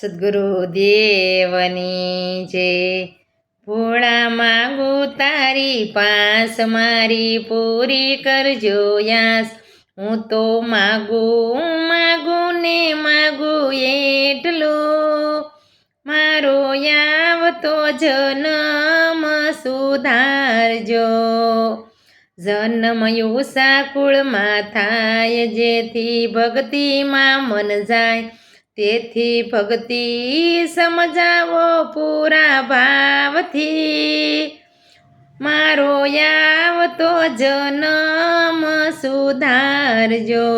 સદ્ગુરુદેવની જય। ભોળા માગુ તારી પાસ મારી પૂરી કરજો યાસ। હું તો માગું ને માગું એટલું, મારો આવતો જન્મ સુધારજો। જન્મ યુસા કુળમાં થાય, જેથી ભક્તિમાં મન જાય। તેથી ભક્તિ સમજાવો પૂરા ભાવથી, મારો આવતો જન્મ સુધારજો।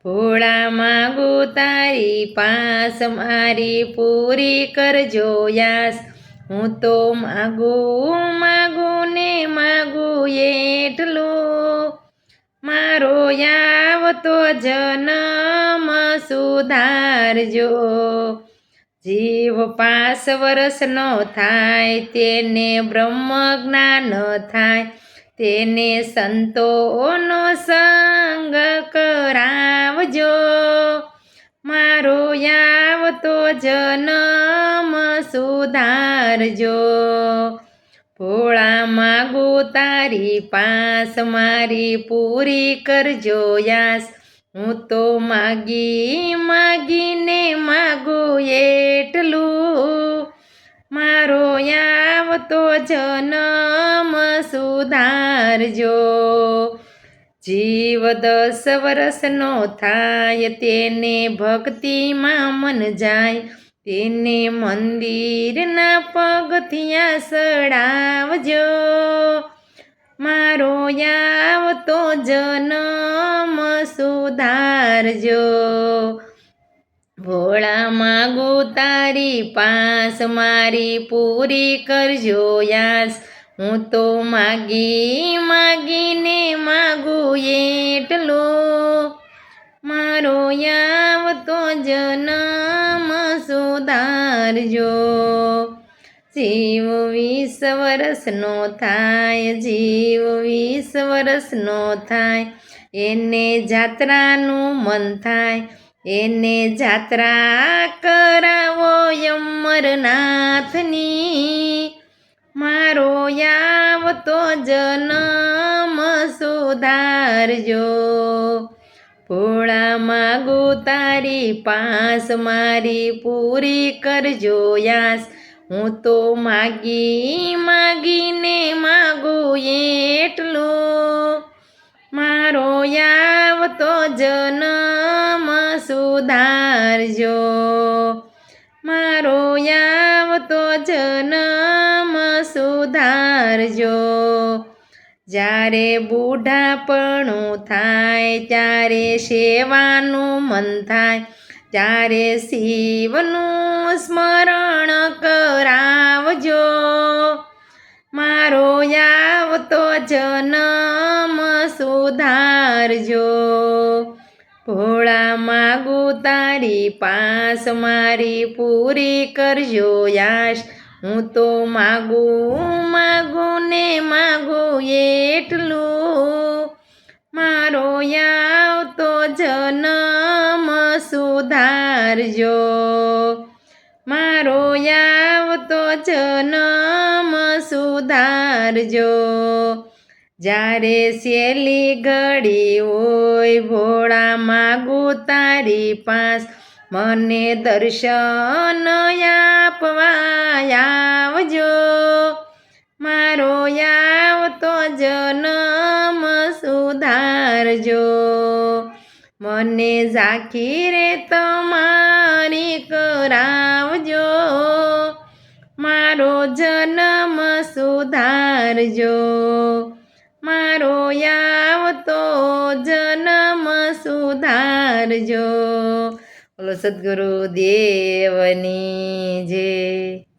ભોળા માગું તારી પાસ મારી પૂરી કરજો યાસ। હું તો માગું ને માગું એટલું, મારો આવતો જન્મ સુધારજો। જીવ 5 વર્ષનો થાય, તેને બ્રહ્મ જ્ઞાન થાય। તેને સંતોનો સંગ કરાવજો, મારો આવતો જન્મ સુધારજો। ભોળા માગું તારી પાસ મારી પૂરી કરજો યાસ। હું તો માગીને માગું એટલું, મારો આવતો જન્મ સુધારજો। જીવ 10 વર્ષનો થાય, તેને ભક્તિમાં મન જાય। તેને મંદિરના પગથિયા ચડાવજો, મારો આવતો જન્મ સુધારજો। ભોળા માગું તારી પાસ મારી પૂરી કરજો યાસ। હું તો માગીને માગું એટલું, મારો આવતો જન્મ સુધારજો। જીવ 20 વર્ષનો થાય, જીવ 20 વર્ષનો થાય। એને જાત્રાનું મન થાય, એને જાત્રા કરાવો અમરનાથની, મારો આવતો જન્મ સુધારજો। ભોળા માગું તારી પાસ મારી પૂરી કરજો યાસ। હું તો માગીને માગું એટલું, મારો આવતો જન્મ સુધારજો। મારો આવતો જન્મ સુધારજો। જ્યારે બુઢાપણું થાય, ત્યારે સેવાનું મન થાય। ત્યારે શિવનું સ્મરણ કરાવજો, મારો આવતો જન્મ સુધારજો। ભોળા માગું તારી પાસ મારી પૂરી કરજો યાસ। હું તો માગું ને માગું એટલું, મારો આવતો જન્મ સુધારજો। મારો આવતો જન્મ સુધારજો। જ્યારે છેલ્લી ઘડી હોય, ભોળા માગું તારી પાસ, મને દર્શન આપવા આવજો, મારો આવતો જન્મ સુધારજો। મને ઝાંખી તમારી કરાવજો, મારો જન્મ સુધારજો। મારો આવતો જન્મ સુધારજો। બોલો સદ્ગુરુદેવની જય।